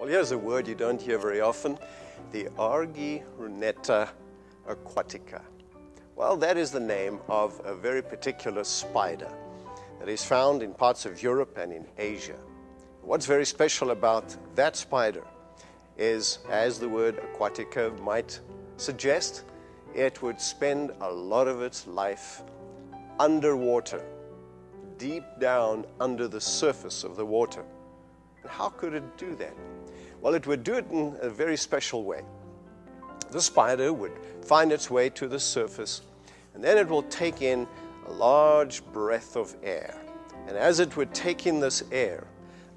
Well, here's a word you don't hear very often, the Argyruneta aquatica. Well, that is the name of a very particular spider that is found in parts of Europe and in Asia. What's very special about that spider is, as the word aquatica might suggest, it would spend a lot of its life underwater, deep down under the surface of the water. And how could it do that? Well, it would do it in a very special way. The spider would find its way to the surface, and then it will take in a large breath of air. And as it would take in this air,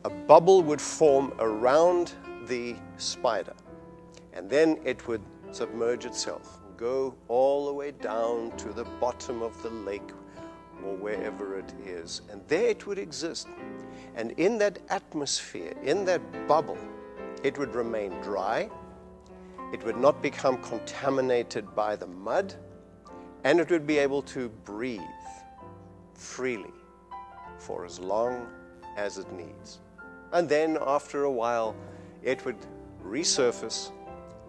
a bubble would form around the spider. And then it would submerge itself, go all the way down to the bottom of the lake or wherever it is. And there it would exist. And in that atmosphere, in that bubble, it would remain dry, it would not become contaminated by the mud, and it would be able to breathe freely for as long as it needs. And then after a while, it would resurface,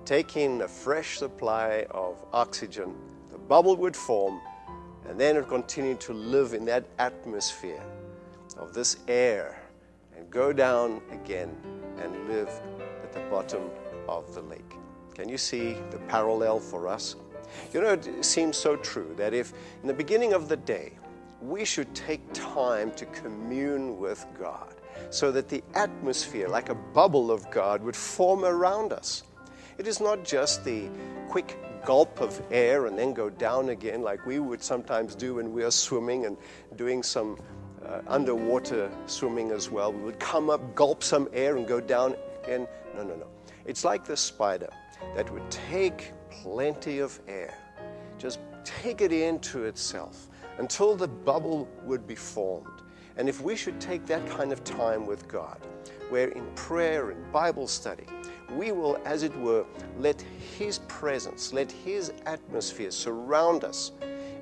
take in a fresh supply of oxygen, the bubble would form, and then it would continue to live in that atmosphere of this air and go down again and live at the bottom of the lake. Can you see the parallel for us? You know, it seems so true that if in the beginning of the day we should take time to commune with God so that the atmosphere, like a bubble of God, would form around us. It is not just the quick gulp of air and then go down again like we would sometimes do when we are swimming and doing some underwater swimming as well. We would come up, gulp some air and go down again. No. It's like the spider that would take plenty of air, just take it into itself until the bubble would be formed. And if we should take that kind of time with God, where in prayer and Bible study, we will, as it were, let His presence, let His atmosphere surround us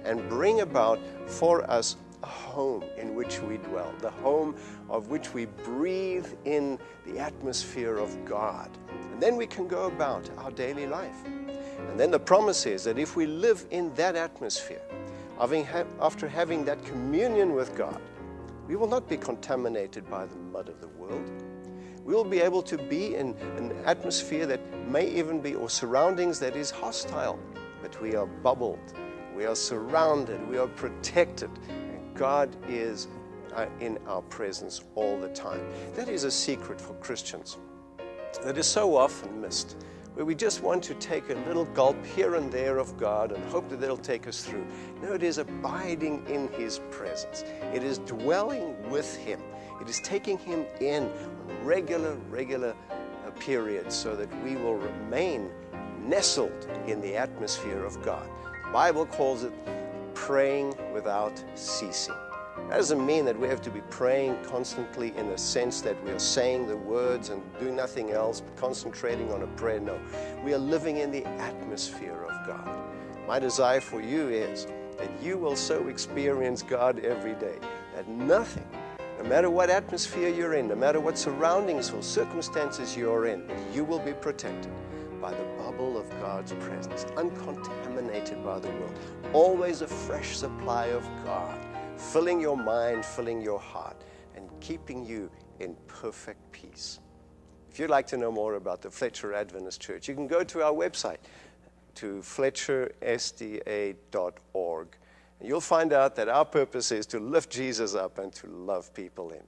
and bring about for us a home in which we dwell, the home of which we breathe in the atmosphere of God. And then we can go about our daily life. And then the promise is that if we live in that atmosphere, after having that communion with God, we will not be contaminated by the mud of the world. We will be able to be in an atmosphere that may even be, or surroundings that is hostile, but we are bubbled, we are surrounded, we are protected, and God is in our presence all the time. That is a secret for Christians that is so often missed, where we just want to take a little gulp here and there of God and hope that it'll take us through. No, it is abiding in His presence. It is dwelling with Him. It is taking Him in on regular periods so that we will remain nestled in the atmosphere of God. The Bible calls it praying without ceasing. That doesn't mean that we have to be praying constantly in a sense that we are saying the words and doing nothing else, but concentrating on a prayer. No, we are living in the atmosphere of God. My desire for you is that you will so experience God every day that nothing, no matter what atmosphere you're in, no matter what surroundings or circumstances you're in, you will be protected by the bubble of God's presence, uncontaminated by the world. Always a fresh supply of God, filling your mind, filling your heart, and keeping you in perfect peace. If you'd like to know more about the Fletcher Adventist Church, you can go to our website, to fletchersda.org. And you'll find out that our purpose is to lift Jesus up and to love people in.